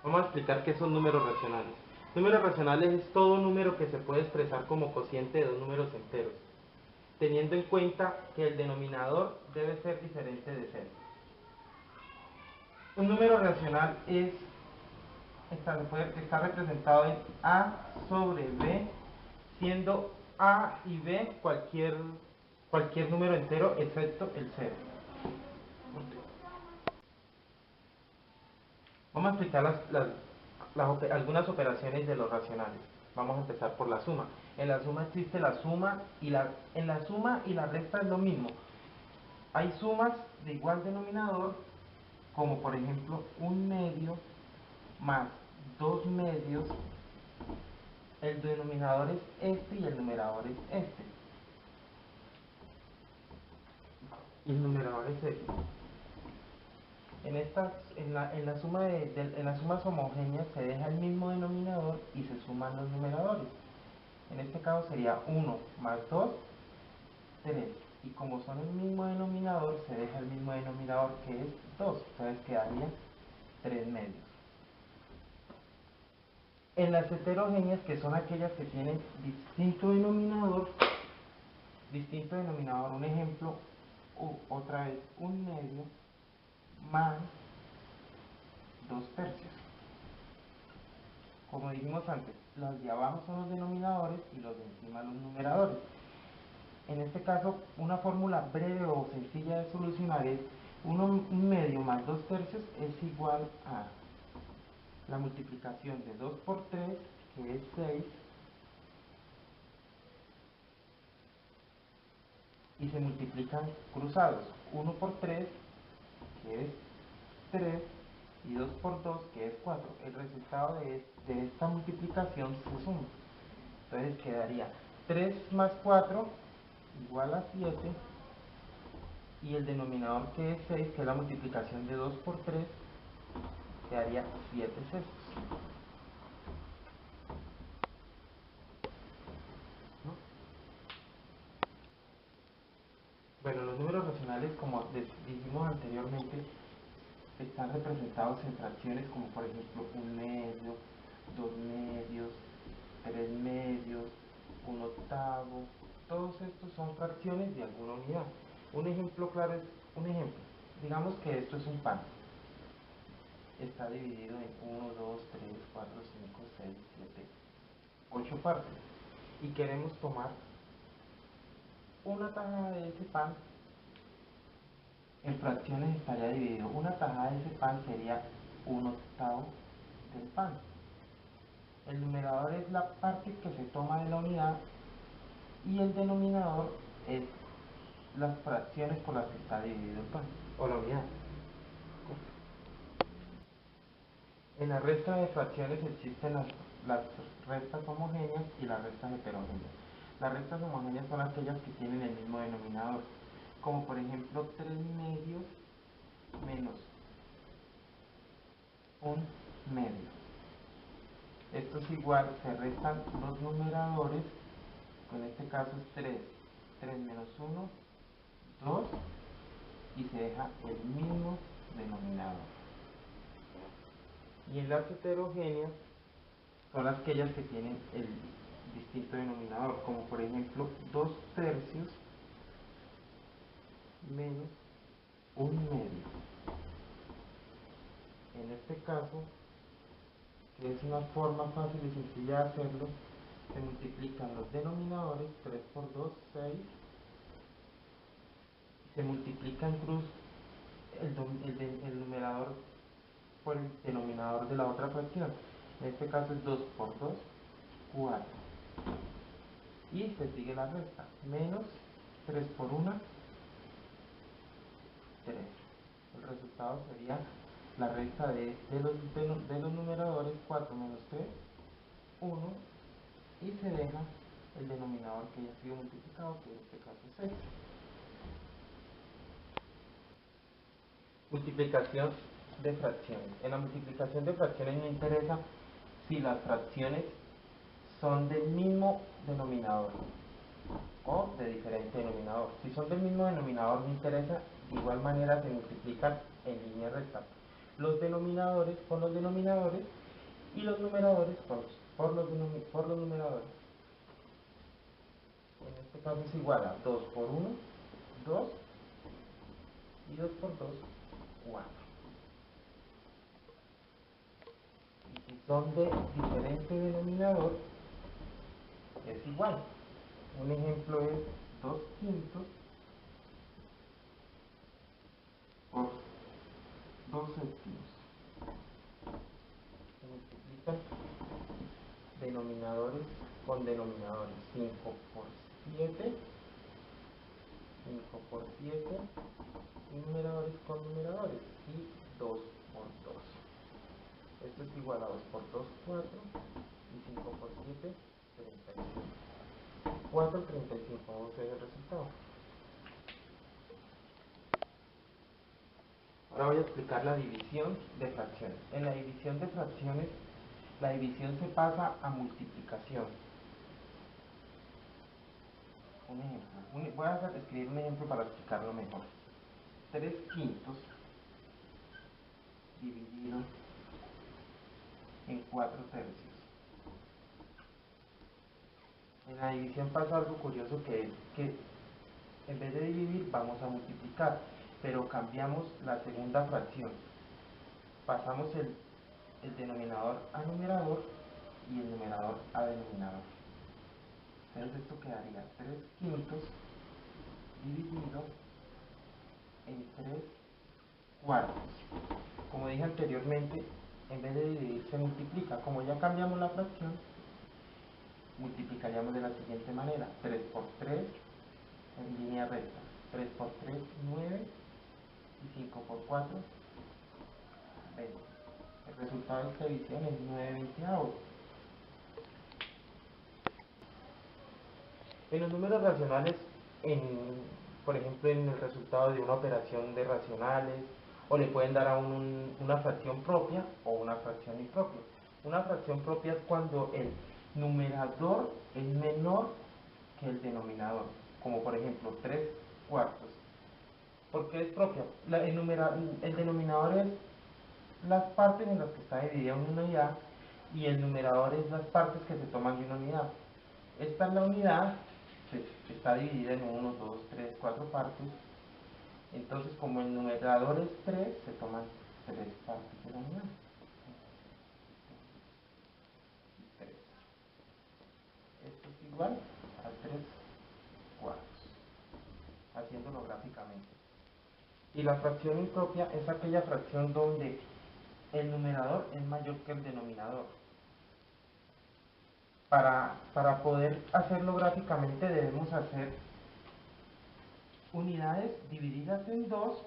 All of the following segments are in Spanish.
Vamos a explicar qué son números racionales. Números racionales es todo número que se puede expresar como cociente de dos números enteros, teniendo en cuenta que el denominador debe ser diferente de cero. Un número racional está representado en A sobre B, siendo A y B cualquier número entero excepto el cero. Vamos a explicar algunas operaciones de los racionales. Vamos a empezar por la suma. En la suma existe la suma en la suma y la resta es lo mismo. Hay sumas de igual denominador, como por ejemplo 1/2 más 2/2. El denominador es este y el numerador es este. Y el numerador es este. En las sumas homogéneas se deja el mismo denominador y se suman los numeradores. En este caso sería 1 más 2, 3. Y como son el mismo denominador, se deja el mismo denominador que es 2. Entonces quedaría 3/2. En las heterogéneas, que son aquellas que tienen distinto denominador, un ejemplo, otra vez 1/2 más 2/3. Como dijimos antes, los de abajo son los denominadores y los de encima los numeradores. En este caso, una fórmula breve o sencilla de solucionar es 1/2 más 2/3 es igual a la multiplicación de 2 por 3, que es 6, y se multiplican cruzados. 1 por 3, que es 3, y 2 por 2, que es 4. El resultado de esta multiplicación se suma. Entonces quedaría 3 más 4 igual a 7, y el denominador, que es 6, que es la multiplicación de 2 por 3, quedaría 7/6. ¿No? Bueno, los números racionales, como dijimos anteriormente, están representados en fracciones como por ejemplo 1/2, 2/2, 3/2, 1/8. Todos estos son fracciones de alguna unidad. Un ejemplo claro es un ejemplo. Digamos que esto es un pan. Está dividido en 1, 2, 3, 4, 5, 6, 7, 8 partes. Y queremos tomar una tajada de ese pan. En fracciones estaría dividido. Una tajada de ese pan sería 1/8 del pan. El numerador es la parte que se toma de la unidad y el denominador es las fracciones por las que está dividido el pan o la unidad. En la resta de fracciones existen las restas homogéneas y las restas heterogéneas. Las restas homogéneas son aquellas que tienen el mismo denominador, como por ejemplo 3/2 menos 1/2. Esto es igual, se restan los numeradores, en este caso es 3, 3 menos 1, 2, y se deja el mismo denominador. Y en las heterogéneas son aquellas que tienen el distinto denominador, como por ejemplo 2/3 menos 1/2. En este caso, que es una forma fácil y sencilla de hacerlo, se multiplican los denominadores. 3 por 2, 6. Se multiplica en cruz el numerador por el denominador de la otra fracción. En este caso es 2 por 2, 4. Y se sigue la resta. Menos 3 por 1, 3. El resultado sería la resta de los numeradores. 4 menos 3, 1. Y se deja el denominador que ya ha sido multiplicado, que en este caso es 6. Multiplicación de fracciones. En la multiplicación de fracciones me interesa si las fracciones son del mismo denominador o de diferente denominador. Si son del mismo denominador me interesa, de igual manera se multiplican en línea recta. los denominadores con los denominadores y los numeradores por los numeradores. En este caso es igual a 2 por 1, 2, y 2 por 2, 4. Y si son de diferente denominador, es igual. Un ejemplo es 2 quintos por 2 séptimos. Se multiplican denominadores con denominadores. 5 por 7, 5 por 7, y numeradores con numeradores. Y 2 por 2. Esto es igual a 2 por 2, 4, y 5 por 7, 35. 4, 35. Vamos a ver el resultado. Ahora voy a explicar la división de fracciones. En la división de fracciones, la división se pasa a multiplicación. Un ejemplo. Voy a escribir un ejemplo para explicarlo mejor. 3 quintos dividido en 4 tercios. En la división pasa algo curioso, que es que en vez de dividir vamos a multiplicar, pero cambiamos la segunda fracción. Pasamos el denominador a numerador y el numerador a denominador. Entonces esto quedaría 3 quintos dividido en 3 cuartos. Como dije anteriormente, en vez de dividir se multiplica. Como ya cambiamos la fracción, multiplicaríamos de la siguiente manera: 3 por 3 en línea recta, 3 por 3, 9, y 5 por 4, 20. El resultado de esta división es 9 veinteavos. En los números racionales, por ejemplo, en el resultado de una operación de racionales, o le pueden dar a una fracción propia o una fracción impropia. Una fracción propia es cuando el numerador es menor que el denominador, como por ejemplo 3 cuartos. ¿Por qué es propia? El denominador es las partes en las que está dividida una unidad, y el numerador es las partes que se toman de una unidad. Esta es la unidad, está dividida en 1, 2, 3, 4 partes. Entonces, como el numerador es 3, se toman 3 partes de la unidad. 3. Esto es igual a 3 cuartos, haciéndolo gráficamente. Y la fracción impropia es aquella fracción donde el numerador es mayor que el denominador. Para poder hacerlo gráficamente debemos hacer unidades divididas en 2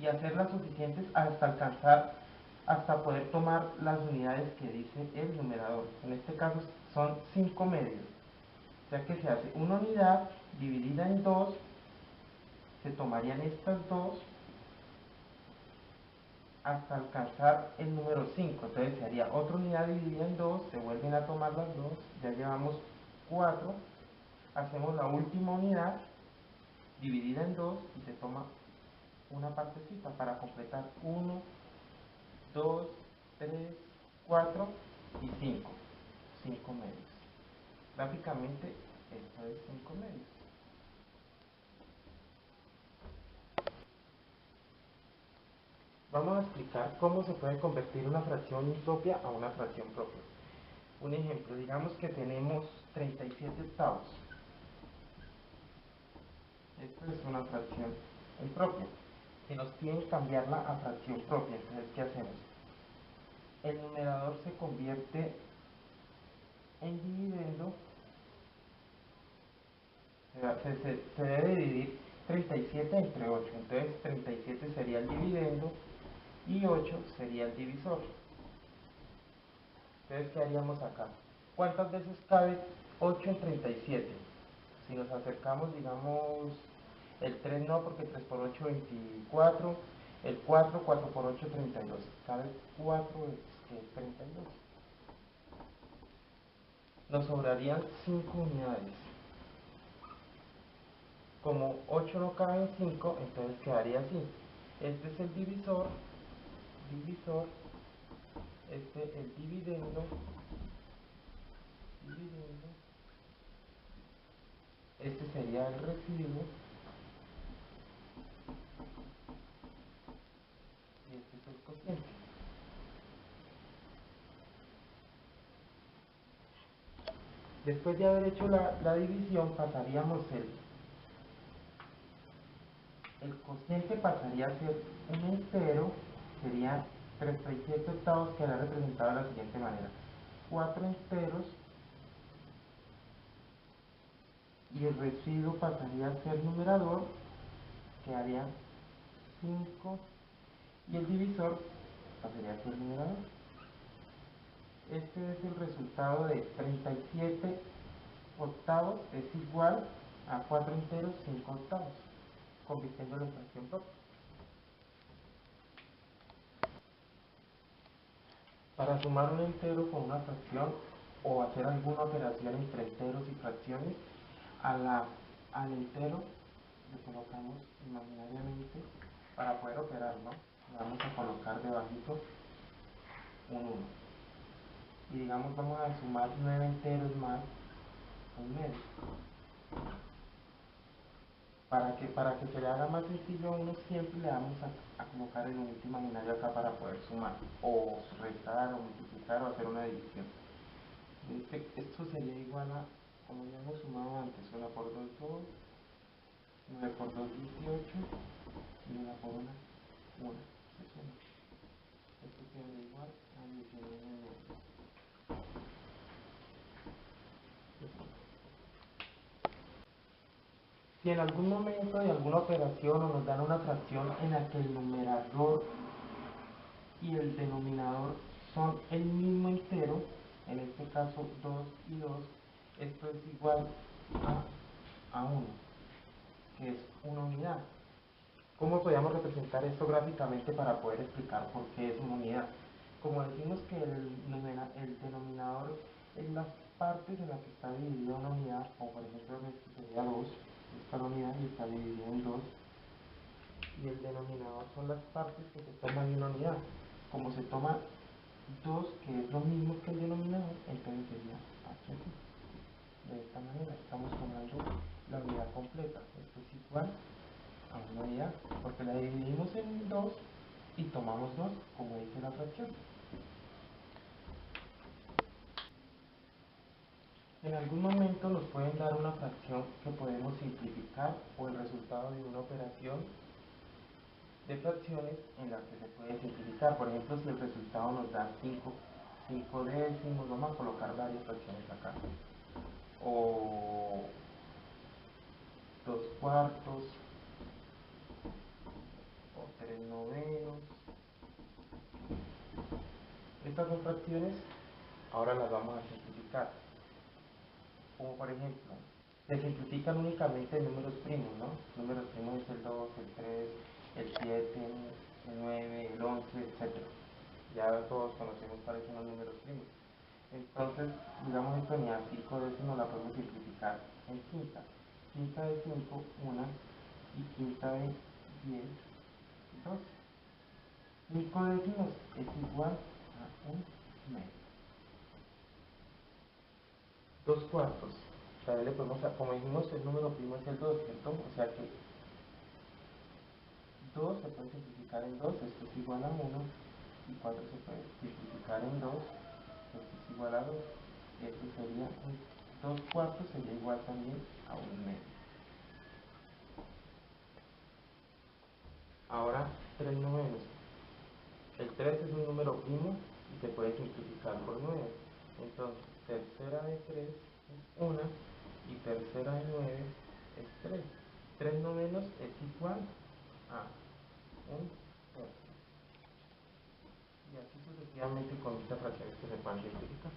y hacerlas suficientes hasta poder tomar las unidades que dice el numerador. En este caso son 5 medios. O sea que se hace una unidad dividida en 2, se tomarían estas dos hasta alcanzar el número 5. Entonces se haría otra unidad dividida en 2, se vuelven a tomar las dos, ya llevamos 4, hacemos la última unidad dividida en 2 y se toma una partecita para completar 1, 2, 3, 4 y 5. 5 medios. Gráficamente esto es 5 medios. Vamos a explicar cómo se puede convertir una fracción impropia a una fracción propia. Un ejemplo, digamos que tenemos 37 octavos. Esto es una fracción impropia, que nos piden cambiarla a fracción propia. Entonces, ¿qué hacemos? El numerador se convierte en dividendo. Se debe dividir 37 entre 8. Entonces 37 sería el dividendo y 8 sería el divisor. Entonces, ¿qué haríamos acá? ¿Cuántas veces cabe 8 en 37? Si nos acercamos, digamos, el 3 no, porque 3 por 8, 24. El 4, 4 por 8, 32. Cabe 4 veces, que es 32. Nos sobrarían 5 unidades. Como 8 no cabe en 5, entonces quedaría así. Este es el divisor divisor, el dividendo, este sería el residuo, y este es el cociente. Después de haber hecho la división, pasaríamos el cociente pasaría a ser un entero, sería 37/8, que hará representado de la siguiente manera: 4 enteros, y el residuo pasaría a ser numerador, que haría 5, y el divisor pasaría a ser numerador. Este es el resultado de 37/8 es igual a 4 enteros 5/8, convirtiéndolo en fracción propia. Para sumar un entero con una fracción o hacer alguna operación entre enteros y fracciones, al entero le colocamos imaginariamente, para poder operarlo, le vamos a colocar debajito un 1. Y digamos, vamos a sumar 9 enteros más un medio. Para que se le haga más sencillo a uno, siempre le vamos a colocar el unito imaginario acá para poder sumar, o restar, o multiplicar, o hacer una división. Esto sería igual a, como ya hemos sumado antes, 1 por 2, 2, 9 por 2, 18, y 1 por 1, 1. Se suma. Esto queda igual a 19. Si en algún momento de alguna operación o nos dan una fracción en la que el numerador y el denominador son el mismo entero, en este caso 2 y 2, esto es igual a 1, que es una unidad. ¿Cómo podríamos representar esto gráficamente para poder explicar por qué es una unidad? Como decimos que el denominador es las partes en las que está dividida una unidad, o por ejemplo este sería 2, esta es la unidad y está dividida en 2, y el denominador son las partes que se toman en una unidad. Como se toma 2, que es lo mismo que el denominador, entonces sería aquí así. De esta manera estamos tomando la unidad completa. Esto es igual a una unidad, porque la dividimos en 2 y tomamos 2, como dice la fracción. En algún momento nos pueden dar una fracción que podemos simplificar, o el resultado de una operación de fracciones en la que se puede simplificar. Por ejemplo, si el resultado nos da 5 décimos, vamos a colocar varias fracciones acá, o 2 cuartos, o 3 novenos. Estas dos fracciones ahora las vamos a simplificar. Como por ejemplo, se simplifican únicamente en números primos, ¿no? Números primos es el 2, el 3, el 7, el 9, el 11, etc. Ya todos conocemos cuáles son los números primos. Entonces, digamos, esta unidad 5 décimos la podemos simplificar en quinta. Quinta de 5, 1, y quinta de 10, 2. 5 décimos es igual a un medio. 2 cuartos. También le podemos, como dijimos, el número primo es el 2, ¿cierto? O sea que 2 se puede simplificar en 2, esto es igual a 1, y 4 se puede simplificar en 2, esto es igual a 2. Esto sería 2 cuartos, sería igual también a un medio. Ahora, 3 novenos. El 3 es un número primo y se puede simplificar por 9. Entonces, tercera de 3 es 1 y tercera de 9 es 3. 3 novenos es igual a un tercio. Y así sucesivamente con muchas fracciones que se puedan simplificar.